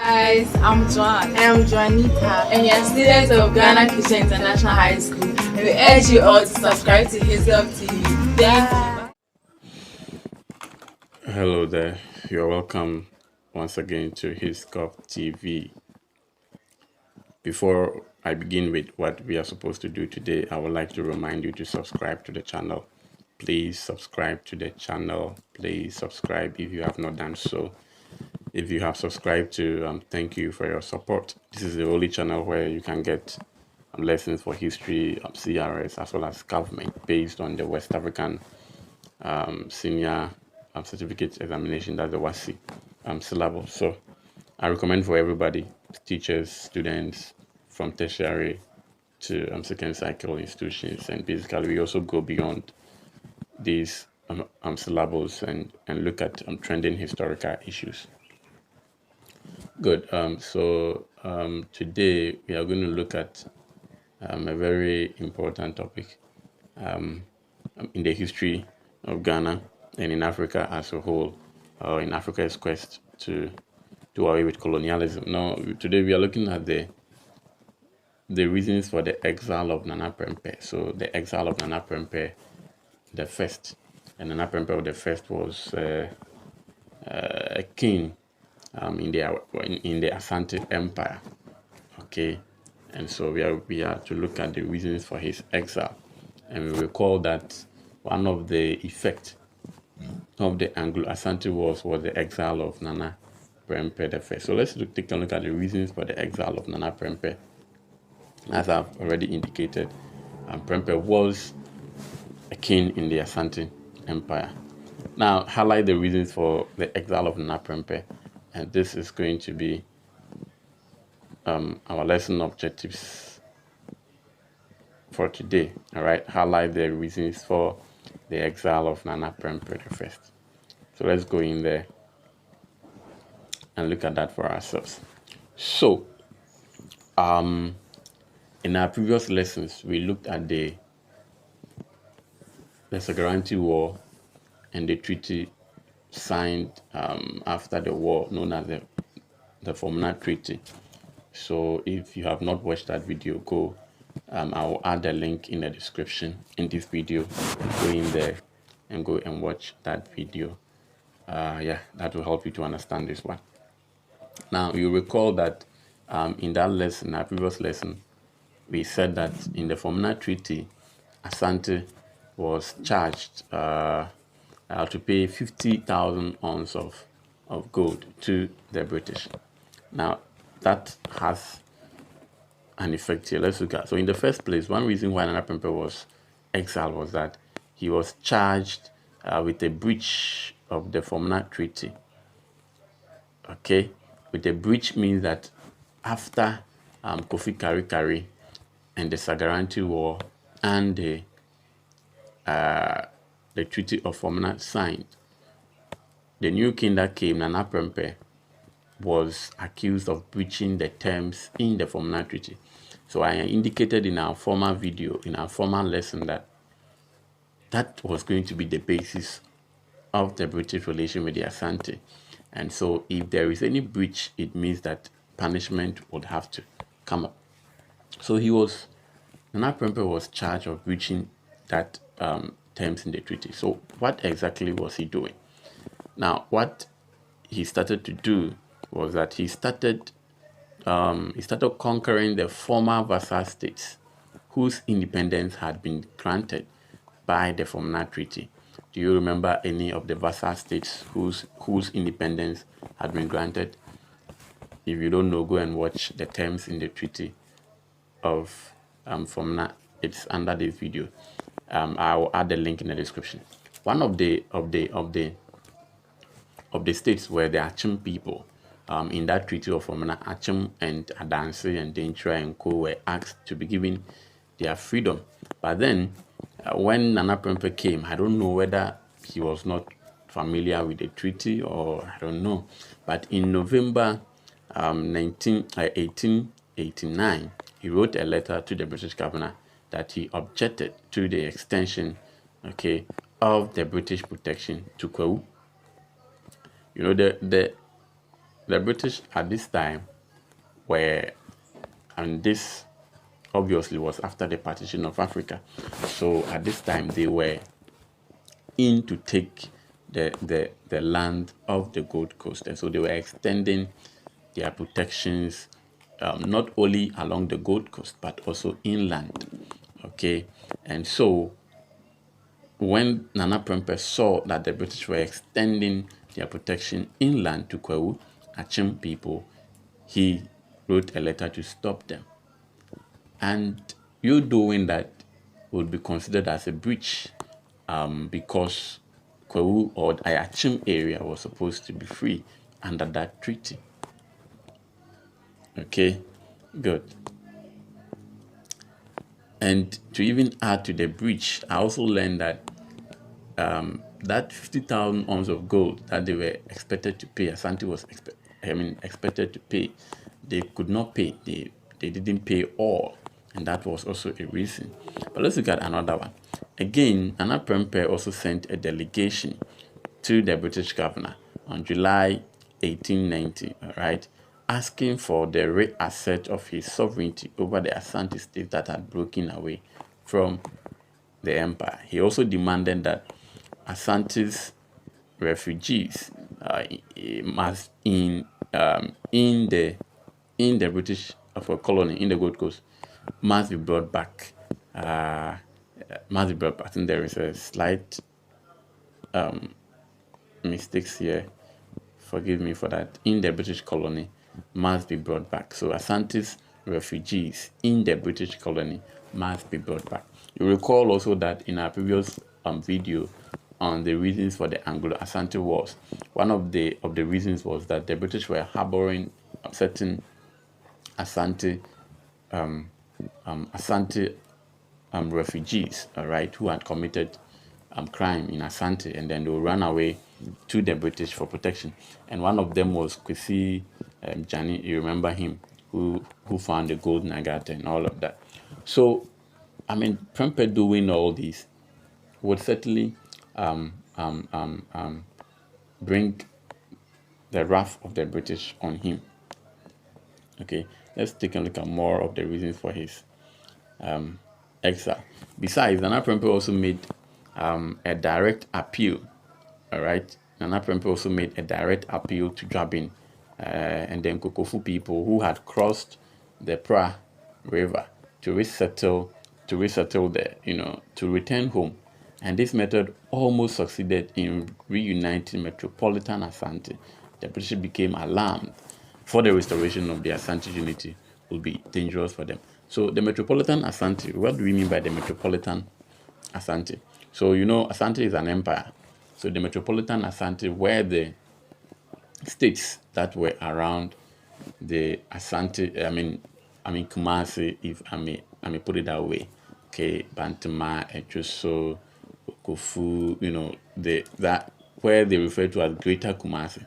Guys, I'm Joan. I'm Joanita. And we are students of Ghana Christian International High School. And we urge you all to subscribe to Reasserting TV. Thank you. Hello there. You're welcome once again to Reasserting TV. Before I begin with what we are supposed to do today, I would like to remind you to subscribe to the channel. Please subscribe to the channel. Please subscribe if you have not done so. If you have subscribed to, thank you for your support. This is the only channel where you can get lessons for history, CRS, as well as government based on the West African senior certificate examination, that's the WASI syllabus. So I recommend for everybody, teachers, students, from tertiary to second cycle institutions, and basically we also go beyond these syllables and look at trending historical issues. Good. So today we are going to look at a very important topic in the history of Ghana and in Africa as a whole, or in Africa's quest to do away with colonialism. Now, today we are looking at the reasons for the exile of Nana Prempeh. So the exile of Nana Prempeh the first, and Nana Prempeh the first was a king in the Asante Empire. Okay, and so we are to look at the reasons for his exile, and we recall that one of the effects of the Anglo-Asante wars was the exile of Nana Prempeh the first. So let's take a look at the reasons for the exile of Nana Prempeh. As I've already indicated, Prempeh was a king in the Asante Empire. Now, highlight the reasons for the exile of Nana Prempeh, and this is going to be our lesson objectives for today. All right, highlight the reasons for the exile of Nana Prempeh the first. So let's go in there and look at that for ourselves. So, in our previous lessons, we looked at the Reasserting War and the treaty signed after the war, known as the Formana Treaty. So if you have not watched that video, go. I'll add the link in the description in this video. Go in there and go and watch that video. Yeah, that will help you to understand this one. Now, you recall that in that lesson, our previous lesson, we said that in the Formana Treaty, Asante was charged to pay 50,000 ounces of gold to the British. Now, that has an effect here. Let's look at. So, in the first place, one reason why Nana Prempeh was exiled was that he was charged with a breach of the Formana Treaty. Okay, with a breach means that after Kofi Kari and the Sagaranti War and the Treaty of Formana signed, the new king that came, Nana Prempeh, was accused of breaching the terms in the Formana Treaty. So I indicated in our former video, in our former lesson, that was going to be the basis of the British relation with the Asante. And so if there is any breach, it means that punishment would have to come up. So Nana Prempeh was charged of breaching that terms in the treaty. So what exactly was he doing? Now, what he started to do was that he started conquering the former vassal states whose independence had been granted by the Formana Treaty. Do you remember any of the vassal states whose independence had been granted? If you don't know, go and watch the terms in the Treaty of Formana. It's under this video. I will add the link in the description. One of the states were the Achim people. In that Treaty of Formana, Achim and Adansi and Dentra and Co were asked to be given their freedom. But then, when Nana Prempeh came, I don't know whether he was not familiar with the treaty or I don't know. But in November 1889, he wrote a letter to the British governor that he objected to the extension, of the British protection to Kwawu. You know, the the British at this time were, and this obviously was after the partition of Africa. So at this time they were in to take the land of the Gold Coast, and so they were extending their protections not only along the Gold Coast but also inland. Okay, and so when Nana Prempeh saw that the British were extending their protection inland to Kwewu Achim people, he wrote a letter to stop them. And you doing that would be considered as a breach because Kwewu or Ayachim area was supposed to be free under that treaty. Okay, good. And to even add to the breach, I also learned that that 50,000 ounces of gold that they were expected to pay, Asante was expected to pay, they could not pay. They didn't pay all, and that was also a reason. But let's look at another one. Again, Nana Prempeh also sent a delegation to the British governor on July 1890, all right, asking for the reassert of his sovereignty over the Asante state that had broken away from the empire. He also demanded that Asante's refugees must in the British colony in the Gold Coast must be brought back. Must be brought back. And there is a slight mistakes here. Forgive me for that. In the British colony must be brought back. So Asante's refugees in the British colony must be brought back. You recall also that in our previous video on the reasons for the Anglo-Asante wars, one of the reasons was that the British were harboring certain Asante refugees, all right, who had committed crime in Asante, and then they will run away to the British for protection. And one of them was Kwesi Jani, you remember him, who found the gold nugget and all of that. So, I mean, Prempeh doing all this would certainly bring the wrath of the British on him. Okay, let's take a look at more of the reasons for his exile. Besides, Nana Prempeh also made a direct appeal. All right, Nana Prempeh also made a direct appeal to Dwabin and then Kokofu people who had crossed the Pra River to resettle there, to return home. And this method almost succeeded in reuniting metropolitan Asante. The British became alarmed for the restoration of the Asante unity would be dangerous for them. So the metropolitan Asante, what do we mean by the metropolitan Asante? So Asante is an empire. So the metropolitan Asante were the states that were around the Asante, I mean Kumasi, if I may put it that way. Okay, Bantama, Echuso, Kofu, that where they refer to as Greater Kumasi.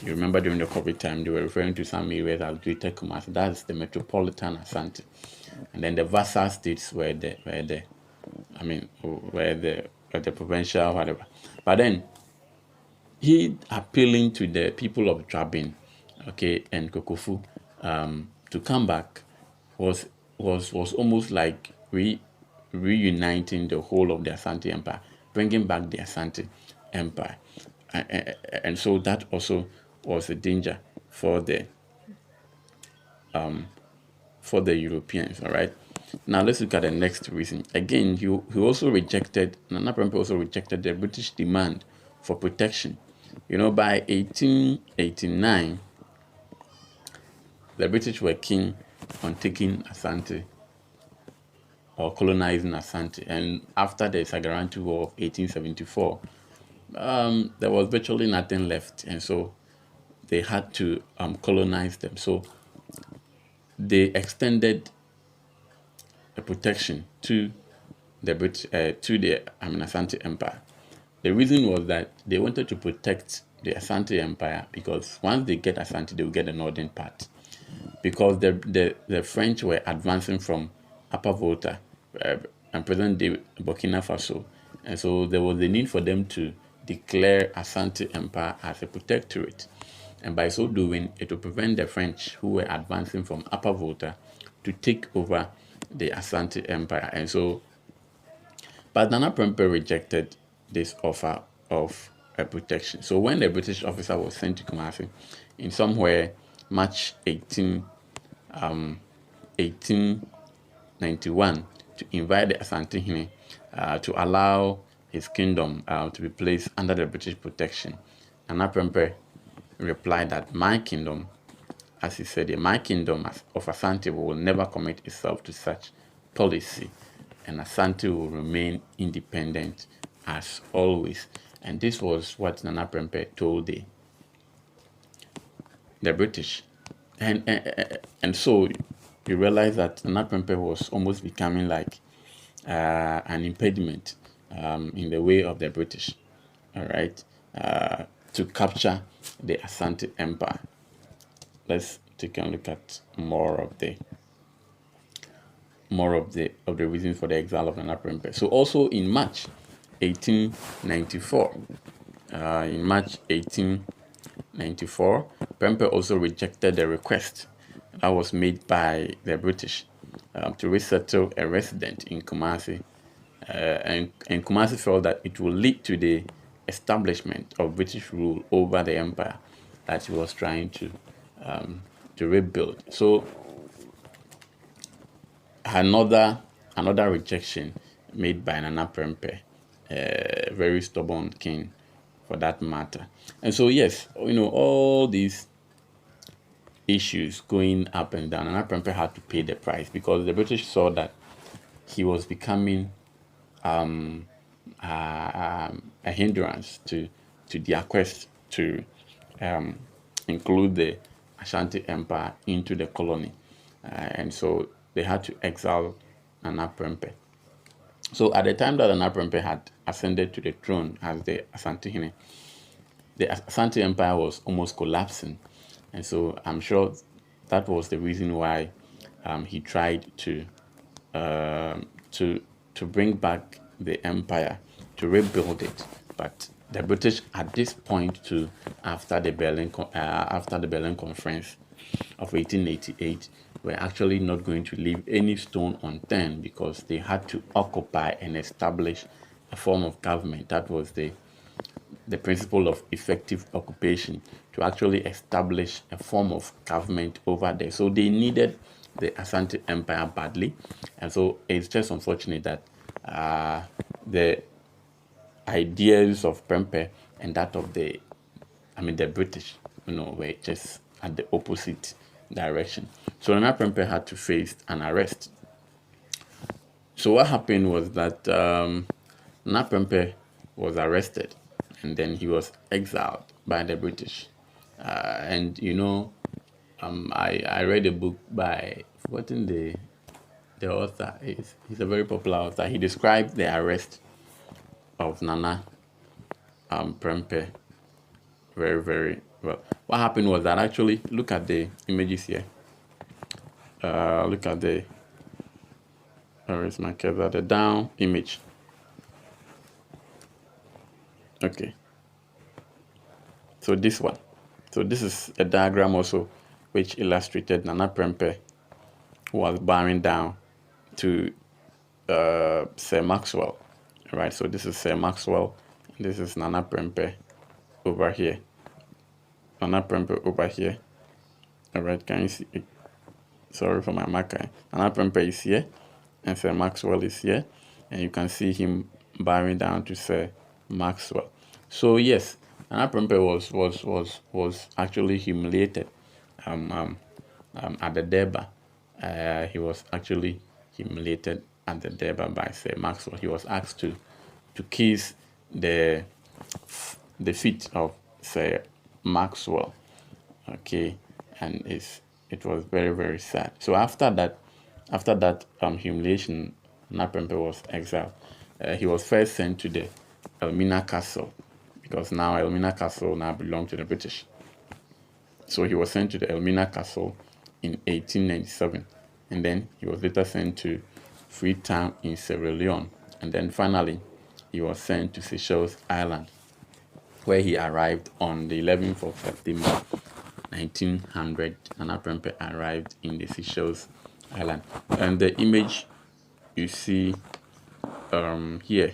You remember during the COVID time, they were referring to some areas as Greater Kumasi. That's the metropolitan Asante. And then the vassal states were the provincial, whatever. But then he appealing to the people of Dwabin, okay, and Kokofu to come back was almost like reuniting the whole of the Asante Empire, bringing back the Asante Empire, and so that also was a danger for the Europeans. All right. Now let's look at the next reason. Again, he also rejected. Nana Prempeh also rejected the British demand for protection. By 1889, the British were keen on taking Asante or colonizing Asante, and after the Sagarantu War of 1874, there was virtually nothing left, and so they had to colonize them. So they extended the protection to the Asante Empire. The reason was that they wanted to protect the Asante Empire because once they get Asante, they will get the northern part. Because the French were advancing from Upper Volta and present-day Burkina Faso, and so there was a need for them to declare Asante Empire as a protectorate. And by so doing, it will prevent the French, who were advancing from Upper Volta, to take over the Asante Empire. And so, but Nana Prempeh rejected this offer of protection. So when the British officer was sent to Kumasi in somewhere March 1891 to invite the Asantehene to allow his kingdom to be placed under the British protection, Nana Prempeh replied that my kingdom, as he said, my kingdom of Asante will never commit itself to such policy, and Asante will remain independent as always. And this was what Nana Prempeh told the British. And so you realize that Nana Prempeh was almost becoming like an impediment in the way of the British, all right, to capture the Asante Empire. Let's take a look at more of the reasons for the exile of Nana Prempeh. So also in March 1894, Prempeh also rejected the request that was made by the British to resettle a resident in Kumasi, and Kumasi felt that it will lead to the establishment of British rule over the empire that he was trying to rebuild. So another rejection made by Nana Prempeh, a very stubborn king for that matter. And so yes, all these issues going up and down, Nana Prempeh had to pay the price because the British saw that he was becoming a hindrance to their quest to include the Ashanti Empire into the colony, and so they had to exile Nana Prempeh. So at the time that Nana Prempeh had ascended to the throne as the Asantehene, the Ashanti Empire was almost collapsing, and so I'm sure that was the reason why he tried to bring back the empire, to rebuild it. But the British at this point too, after the Berlin Conference of 1888, were actually not going to leave any stone unturned because they had to occupy and establish a form of government. That was the principle of effective occupation, to actually establish a form of government over there. So they needed the Asante Empire badly, and so it's just unfortunate that the ideas of Prempeh and that of the British, were just at the opposite direction. So Nana Prempeh had to face an arrest. So what happened was that Nana Prempeh was arrested, and then he was exiled by the British. And I read a book by, forgotten the author. He's a very popular author. He described the arrest of Nana Prempeh very, very well. What happened was that, actually, look at the images here. Look at the, where is my cursor? The down image. Okay. So this one. So this is a diagram also which illustrated Nana Prempeh was bowing down to Sir Maxwell. Right, so this is Sir Maxwell. This is Nana Prempeh over here. Nana Prempeh over here. All right, can you see it? Sorry for my marker. Nana Prempeh is here, and Sir Maxwell is here, and you can see him bowing down to Sir Maxwell. So yes, Nana Prempeh was actually humiliated at the Durbar. He was actually humiliated at the Durbar by Sir Maxwell. He was asked to kiss the feet of Sir Maxwell. Okay, and it was very, very sad. So after that humiliation, Nana Prempeh was exiled. He was first sent to the Elmina Castle, because now Elmina Castle now belonged to the British. So he was sent to the Elmina Castle in 1897, and then he was later sent to Freetown in Sierra Leone, and then finally he was sent to Seychelles Island, where he arrived on the 11th of September 1900, Nana Prempeh arrived in the Seychelles island. And the image you see here,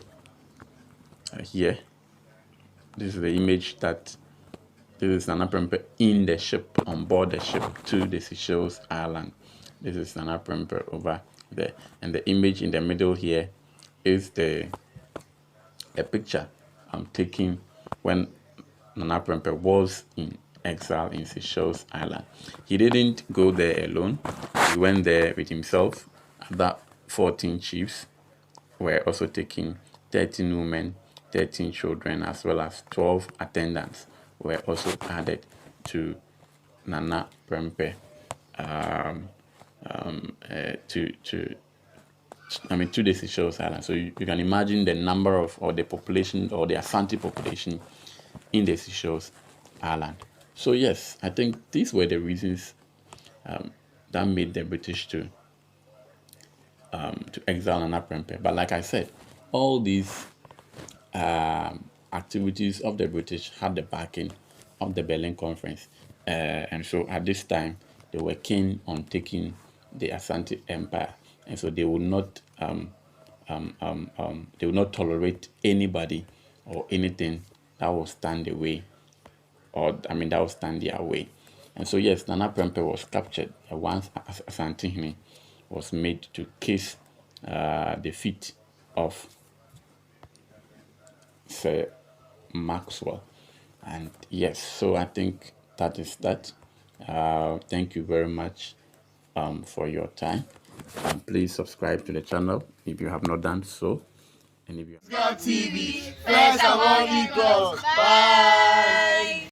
this is the image that this is Nana Prempeh in the ship, on board the ship to the Seychelles island. This is Nana Prempeh over there. And the image in the middle here is a picture I'm taking when Nana Prempeh was in exile in Seychelles Island. He didn't go there alone. He went there with himself. About 14 chiefs were also taking 13 women, 13 children, as well as 12 attendants were also added to Nana Prempeh to the Seychelles Island. So you can imagine the number of, or the population, or the Asante population in the Seychelles Island. So yes, I think these were the reasons that made the British to exile Nana Prempeh. But like I said, all these activities of the British had the backing of the Berlin Conference, and so at this time they were keen on taking the Ashanti Empire, and so they would not tolerate anybody or anything that will stand their way. And so yes, Nana Prempeh was captured once Asantehene was made to kiss the feet of Sir Maxwell. And yes, so I think that is that. Thank you very much for your time. Please subscribe to the channel if you have not done so. And if you TV, first among equals. Bye.